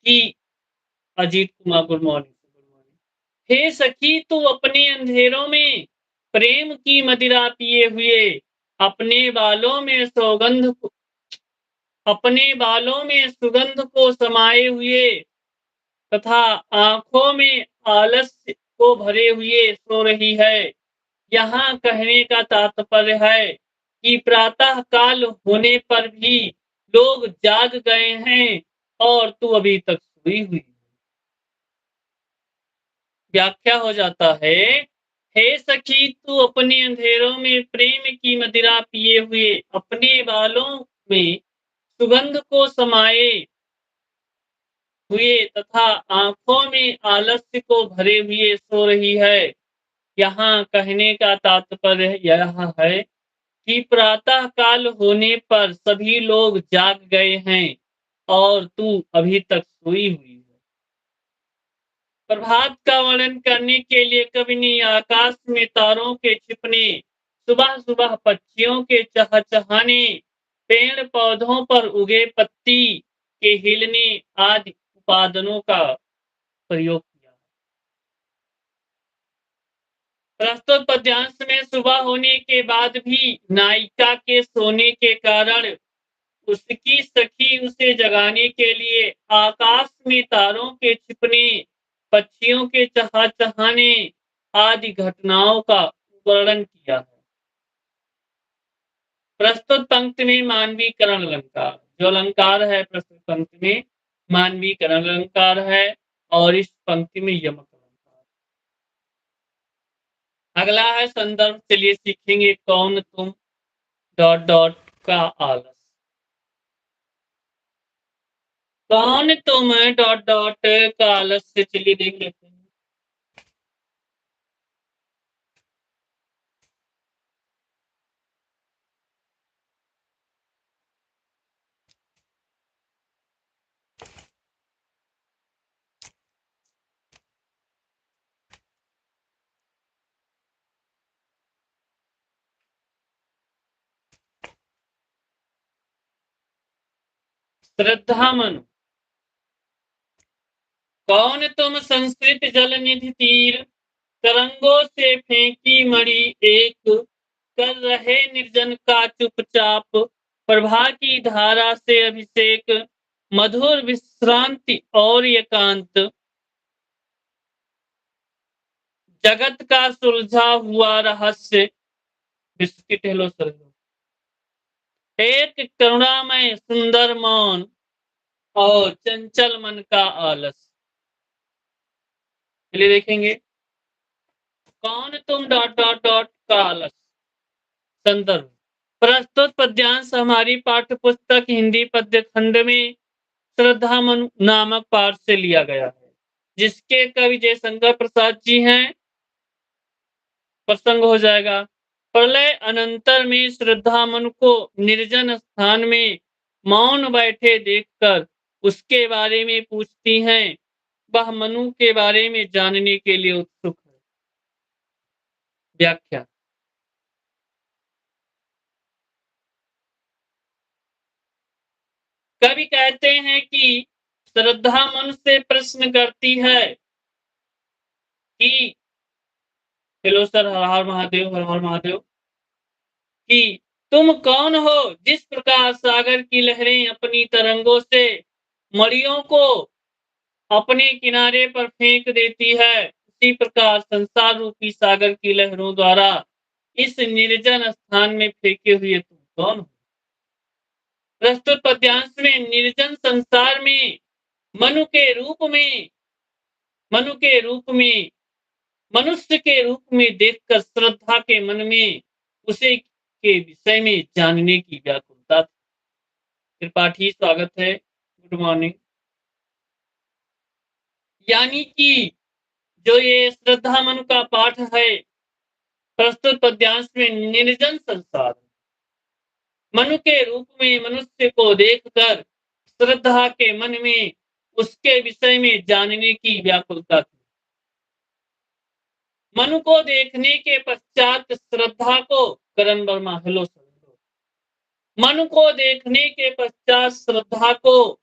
कि Ajit Kumar good morning good morning. हे सखी तू अपने अंधेरों में प्रेम की मदिरा पिए हुए अपने बालों में सौगंध अपने बालों में सुगंध को समाये हुए तथा आंखों में आलस्य को भरे हुए सो रही है। यहाँ कहने का तात्पर्य है कि प्रातः काल होने पर भी लोग जाग गए हैं और तू अभी तक सोई हुई। व्याख्या हो जाता है, हे सखी तू अपने अंधेरों में प्रेम की मदिरा पिए हुए अपने बालों में सुगंध को समाये हुए तथा आंखों में आलस्य को भरे हुए सो रही है। यहाँ कहने का तात्पर्य यह है कि प्रातः काल होने पर सभी लोग जाग गए हैं और तू अभी तक सोई हुई है। प्रभात का वर्णन करने के लिए कवि ने आकाश में तारों के छिपने, सुबह सुबह पक्षियों के चहचहाने, पेड़ पौधों पर उगे पत्ती के हिलने आदि उपादानों का प्रयोग किया। प्रस्तुत पद्यांश में सुबह होने के बाद भी नायिका के सोने के कारण उसकी सखी उसे जगाने के लिए आकाश में तारों के छिपने, पक्षियों के चहचहाने आदि घटनाओं का वर्णन किया है। प्रस्तुत पंक्ति में मानवीकरण अलंकार, जो अलंकार है प्रस्तुत पंक्ति में मानवीकरण अलंकार है और इस पंक्ति में यमक अलंकार। अगला है संदर्भ, चलिए सीखेंगे कौन तुम डॉट डॉट का आलस। कौन तुम डॉट डॉट का आलस्य, चलिए देख लेते हैं। श्रद्धा मनु, कौन तुम संस्कृत जल निधि तीर, तरंगों से फेंकी मणि एक, कर रहे निर्जन का चुपचाप, प्रभा की धारा से अभिषेक, मधुर विश्रांति और एकांत, जगत का सुलझा हुआ रहस्य। बिस्किट हेलो सर, एक करुणामय सुंदर मौन और चंचल मन का आलस। चलिए देखेंगे कौन तुम डॉट डॉट डॉट का आलस। संदर्भ, प्रस्तुत पद्यांश हमारी पाठ्य पुस्तक हिंदी पद्य खंड में श्रद्धा मनु नामक पाठ से लिया गया है, जिसके कवि जयशंकर प्रसाद जी हैं। प्रसंग हो जाएगा, प्रलय अनंतर में श्रद्धा मनु को निर्जन स्थान में मौन बैठे देखकर उसके बारे में पूछती हैं। वह मनु के बारे में जानने के लिए उत्सुक है। व्याख्या, कवि कहते हैं कि श्रद्धा मन से प्रश्न करती है कि हेलो सर, हर हर महादेव, हर हर महादेव, कि तुम कौन हो। जिस प्रकार सागर की लहरें अपनी तरंगों से मड़ियों को अपने किनारे पर फेंक देती है, उसी प्रकार संसार रूपी सागर की लहरों द्वारा इस निर्जन स्थान में फेंके हुए तुम कौन हो। प्रस्तुत पद्यांश में निर्जन संसार में मनु के रूप में मनुष्य के रूप में देखकर श्रद्धा के मन में उसे के विषय में जानने की व्याकुलता थी। त्रिपाठी स्वागत है, गुड मॉर्निंग। यानी कि जो ये श्रद्धा मनु का पाठ है, प्रस्तुत पद्यांश में निर्जन संसार मनु के रूप में मनुष्य को देखकर श्रद्धा के मन में उसके विषय में जानने की व्याकुलता थी। मनु को देखने के पश्चात श्रद्धा को, करण वर्मा हेलो सर, मनु को देखने के पश्चात श्रद्धा को